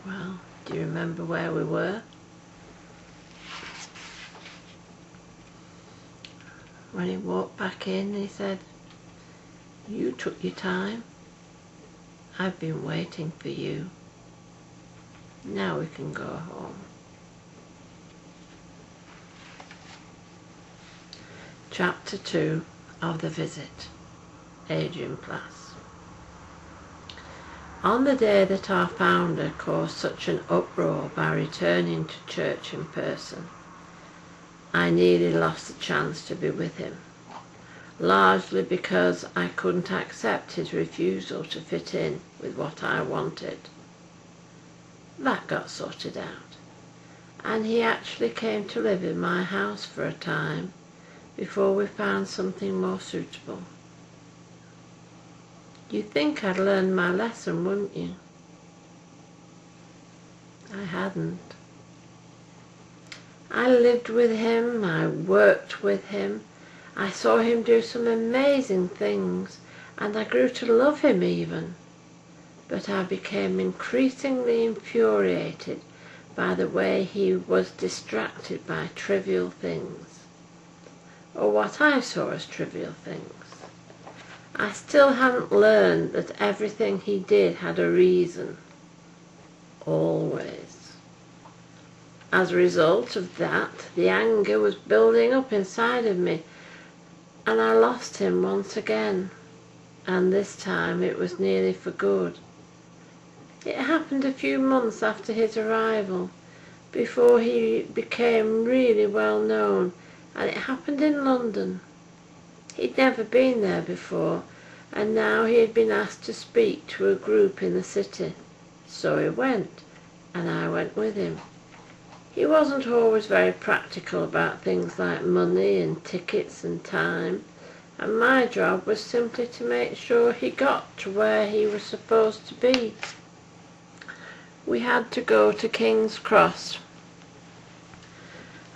Well, do you remember where we were? When he walked back in, he said, "You took your time. I've been waiting for you. Now we can go home." Chapter 2 of The Visit. Adrian Plass. On the day that our founder caused such an uproar by returning to church in person, I nearly lost the chance to be with him, largely because I couldn't accept his refusal to fit in with what I wanted. That got sorted out, and he actually came to live in my house for a time before we found something more suitable. You'd think I'd learned my lesson, wouldn't you? I hadn't. I lived with him, I worked with him, I saw him do some amazing things, and I grew to love him even. But I became increasingly infuriated by the way he was distracted by trivial things, or what I saw as trivial things. I still hadn't learned that everything he did had a reason. Always. As a result of that, the anger was building up inside of me, and I lost him once again, and this time it was nearly for good. It happened a few months after his arrival, before he became really well known, and it happened in London. He'd never been there before, and now he had been asked to speak to a group in the city. So he went, and I went with him. He wasn't always very practical about things like money and tickets and time, and my job was simply to make sure he got to where he was supposed to be. We had to go to King's Cross,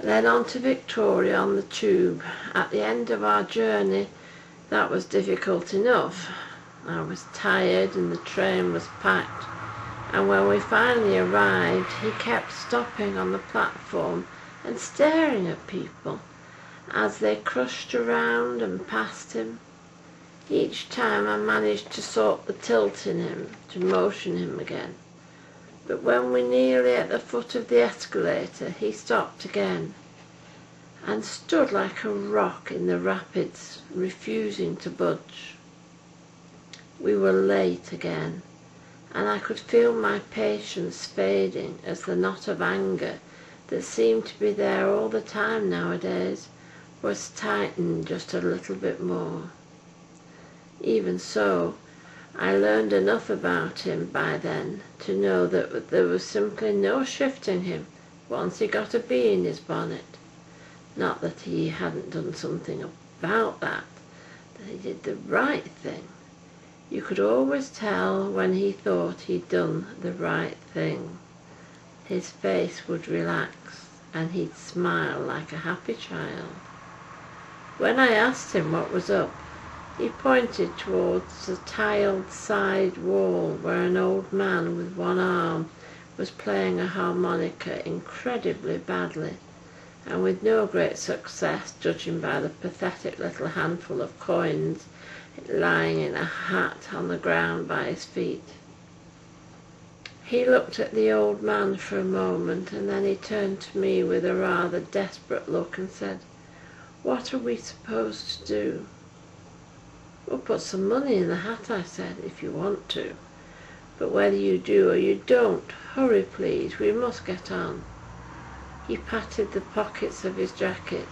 then on to Victoria on the tube. At the end of our journey, that was difficult enough. I was tired and the train was packed, and when we finally arrived, he kept stopping on the platform and staring at people as they crushed around and past him. Each time I managed to sort the tilt in him, to motion him again. But when we were nearly at the foot of the escalator, he stopped again and stood like a rock in the rapids, refusing to budge. We were late again, and I could feel my patience fading as the knot of anger that seemed to be there all the time nowadays was tightened just a little bit more. Even so, I learned enough about him by then to know that there was simply no shifting him once he got a bee in his bonnet. Not that he hadn't done something about that he did the right thing. You could always tell when he thought he'd done the right thing. His face would relax, and he'd smile like a happy child. When I asked him what was up, he pointed towards the tiled side wall where an old man with one arm was playing a harmonica incredibly badly, and with no great success, judging by the pathetic little handful of coins lying in a hat on the ground by his feet. He looked at the old man for a moment, and then he turned to me with a rather desperate look and said, "What are we supposed to do?" "We'll put some money in the hat," I said, "if you want to. But whether you do or you don't, hurry please, we must get on." He patted the pockets of his jacket.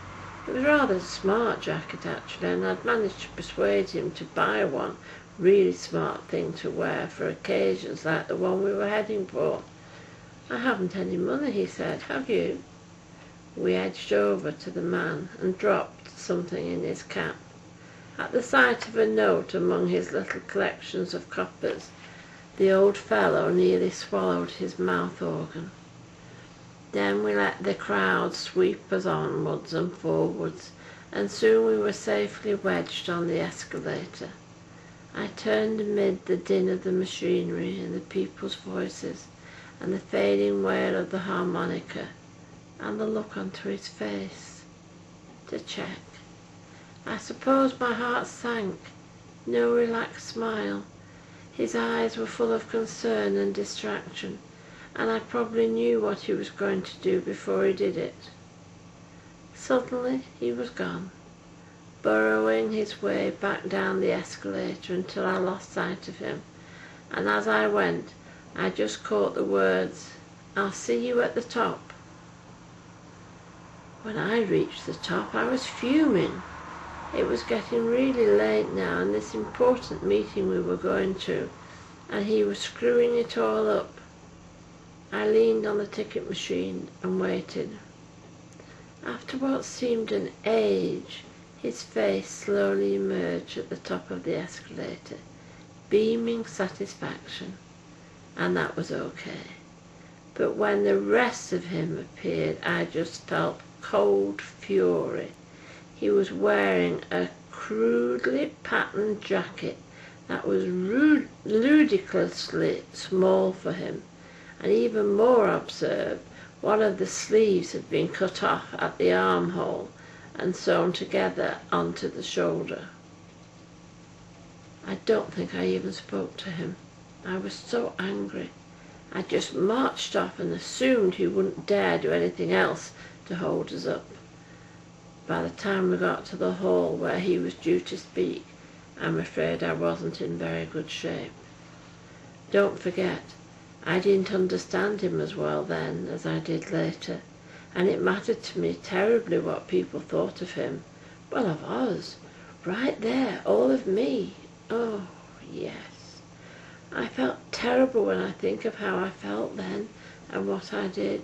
It was rather a smart jacket actually, and I'd managed to persuade him to buy one really smart thing to wear for occasions like the one we were heading for. "I haven't any money," he said. "Have you?" We edged over to the man and dropped something in his cap. At the sight of a note among his little collections of coppers, the old fellow nearly swallowed his mouth organ. Then we let the crowd sweep us onwards and forwards, and soon we were safely wedged on the escalator. I turned amid the din of the machinery and the people's voices, and the fading wail of the harmonica, and the look onto his face. To check. I suppose my heart sank. No relaxed smile. His eyes were full of concern and distraction, and I probably knew what he was going to do before he did it. Suddenly he was gone, burrowing his way back down the escalator until I lost sight of him, and as I went, I just caught the words, "I'll see you at the top." When I reached the top, I was fuming. It was getting really late now, and this important meeting we were going to, and he was screwing it all up. I leaned on the ticket machine and waited. After what seemed an age, his face slowly emerged at the top of the escalator, beaming satisfaction, and that was okay. But when the rest of him appeared, I just felt cold fury. He was wearing a crudely patterned jacket that was ludicrously small for him, and even more absurd, one of the sleeves had been cut off at the armhole and sewn together onto the shoulder. I don't think I even spoke to him. I was so angry. I just marched off and assumed he wouldn't dare do anything else to hold us up. By the time we got to the hall where he was due to speak, I'm afraid I wasn't in very good shape. Don't forget, I didn't understand him as well then as I did later, and it mattered to me terribly what people thought of him. Well, of us. Right there, all of me. Oh, yes. I felt terrible when I think of how I felt then and what I did.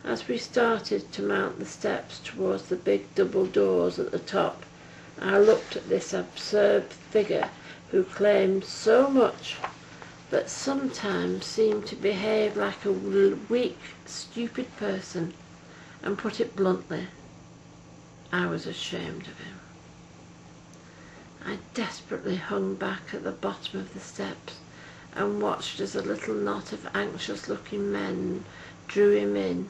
As we started to mount the steps towards the big double doors at the top, I looked at this absurd figure who claimed so much, but sometimes seemed to behave like a weak, stupid person, and put it bluntly, I was ashamed of him. I desperately hung back at the bottom of the steps and watched as a little knot of anxious-looking men drew him in.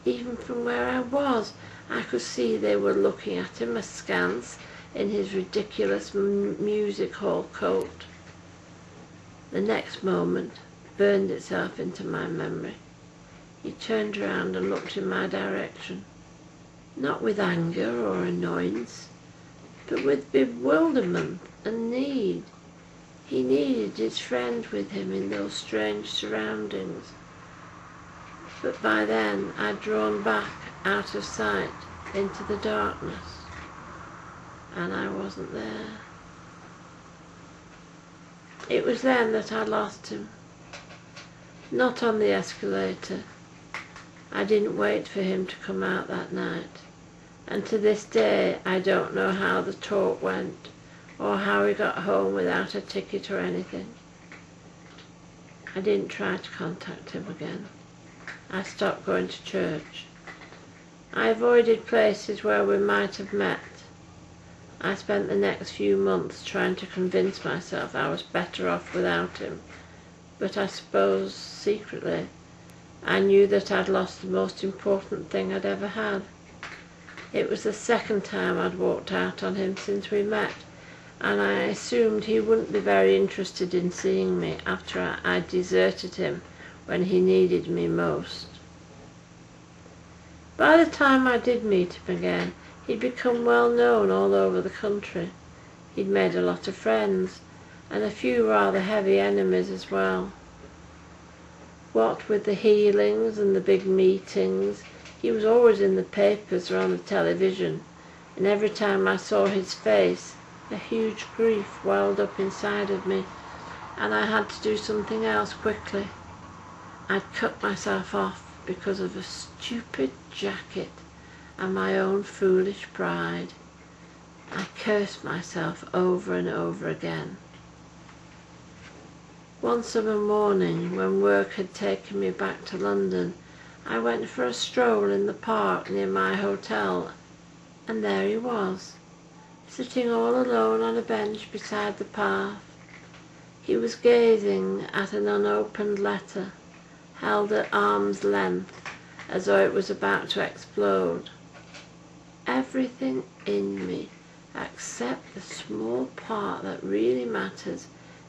Even from where I was, I could see they were looking at him askance in his ridiculous music hall coat. The next moment burned itself into my memory. He turned around and looked in my direction, not with anger or annoyance, but with bewilderment and need. He needed his friend with him in those strange surroundings. But by then I'd drawn back out of sight into the darkness, and I wasn't there. It was then that I lost him. Not on the escalator. I didn't wait for him to come out that night, and to this day I don't know how the talk went, or how he got home without a ticket or anything. I didn't try to contact him again. I stopped going to church. I avoided places where we might have met. I spent the next few months trying to convince myself I was better off without him, but I suppose, secretly, I knew that I'd lost the most important thing I'd ever had. It was the second time I'd walked out on him since we met, and I assumed he wouldn't be very interested in seeing me after I'd deserted him when he needed me most. By the time I did meet him again, he'd become well known all over the country. He'd made a lot of friends, and a few rather heavy enemies as well. What with the healings and the big meetings, he was always in the papers or on the television, and every time I saw his face, a huge grief welled up inside of me, and I had to do something else quickly. I'd cut myself off because of a stupid jacket and my own foolish pride. I cursed myself over and over again. One summer morning, when work had taken me back to London, I went for a stroll in the park near my hotel, and there he was, sitting all alone on a bench beside the path. He was gazing at an unopened letter, held at arm's length as though it was about to explode. Everything in me, except the small part that really matters,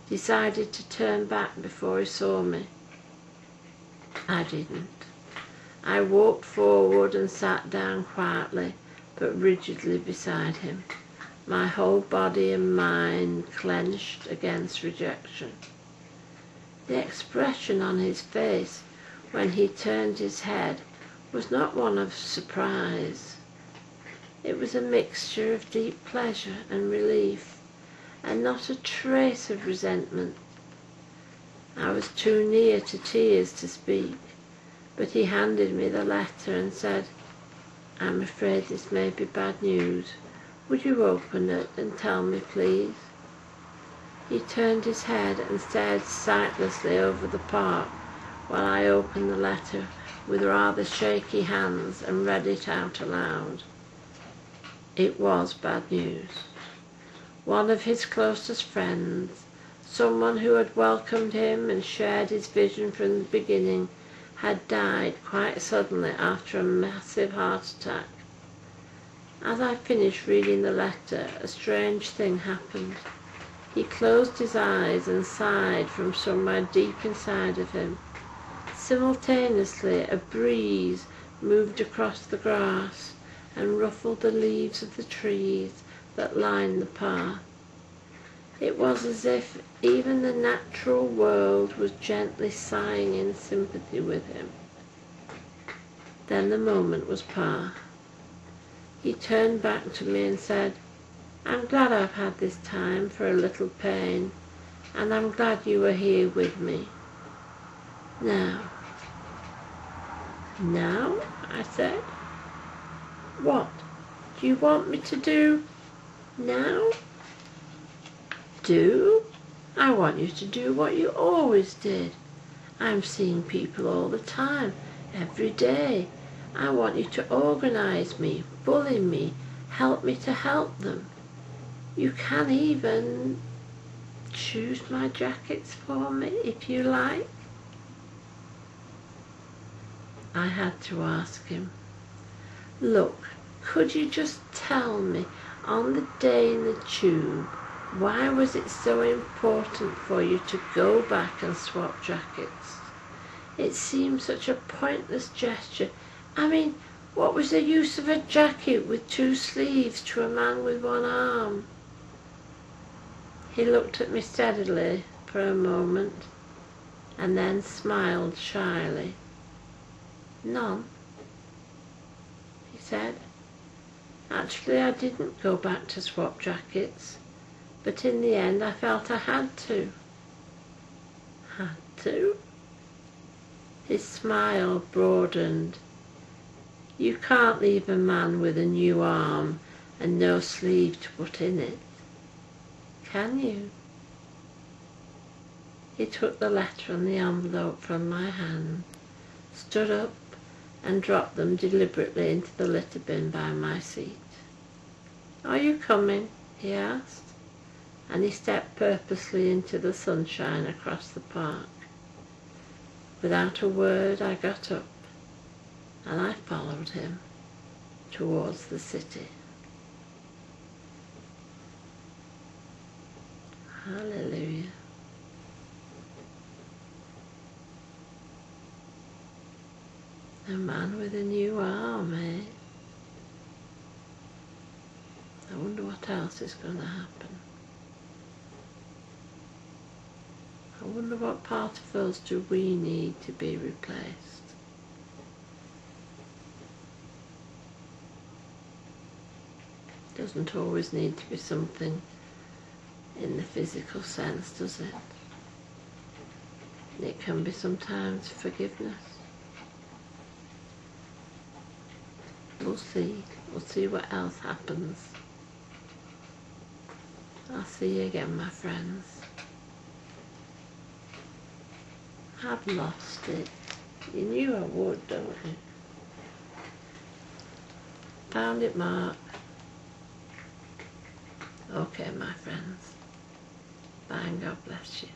decided to turn back before he saw me. I didn't. I walked forward and sat down quietly but rigidly beside him, my whole body and mind clenched against rejection. The expression on his face when he turned his head was not one of surprise. It was a mixture of deep pleasure and relief, and not a trace of resentment. I was too near to tears to speak, but he handed me the letter and said, "I'm afraid this may be bad news. Would you open it and tell me, please?" He turned his head and stared sightlessly over the park while I opened the letter with rather shaky hands and read it out aloud. It was bad news. One of his closest friends, someone who had welcomed him and shared his vision from the beginning, had died quite suddenly after a massive heart attack. As I finished reading the letter, a strange thing happened. He closed his eyes and sighed from somewhere deep inside of him. Simultaneously, a breeze moved across the grass and ruffled the leaves of the trees that lined the path. It was as if even the natural world was gently sighing in sympathy with him. Then the moment was past. He turned back to me and said, "I'm glad I've had this time for a little pain, and I'm glad you were here with me. Now." "Now?" I said. "What do you want me to do now?" "Do? I want you to do what you always did. I'm seeing people all the time, every day. I want you to organize me, bully me, help me to help them. You can even choose my jackets for me if you like." I had to ask him, "Look, could you just tell me, on the day in the tube, why was it so important for you to go back and swap jackets? It seemed such a pointless gesture. I mean, what was the use of a jacket with two sleeves to a man with one arm?" He looked at me steadily for a moment and then smiled shyly. "None," he said. "Actually, I didn't go back to swap jackets, but in the end I felt I had to." "Had to?" His smile broadened. "You can't leave a man with a new arm and no sleeve to put in it, can you?" He took the letter and the envelope from my hand, stood up and dropped them deliberately into the litter bin by my seat. "Are you coming?" he asked, and he stepped purposely into the sunshine across the park. Without a word I got up and I followed him towards the city. Hallelujah. A man with a new arm, eh? I wonder what else is going to happen. I wonder what part of us do we need to be replaced. It doesn't always need to be something in the physical sense, does it? It can be sometimes forgiveness. We'll see. We'll see what else happens. I'll see you again, my friends. I've lost it. You knew I would, don't you? Found it, Mark. Okay, my friends. Bye and God bless you.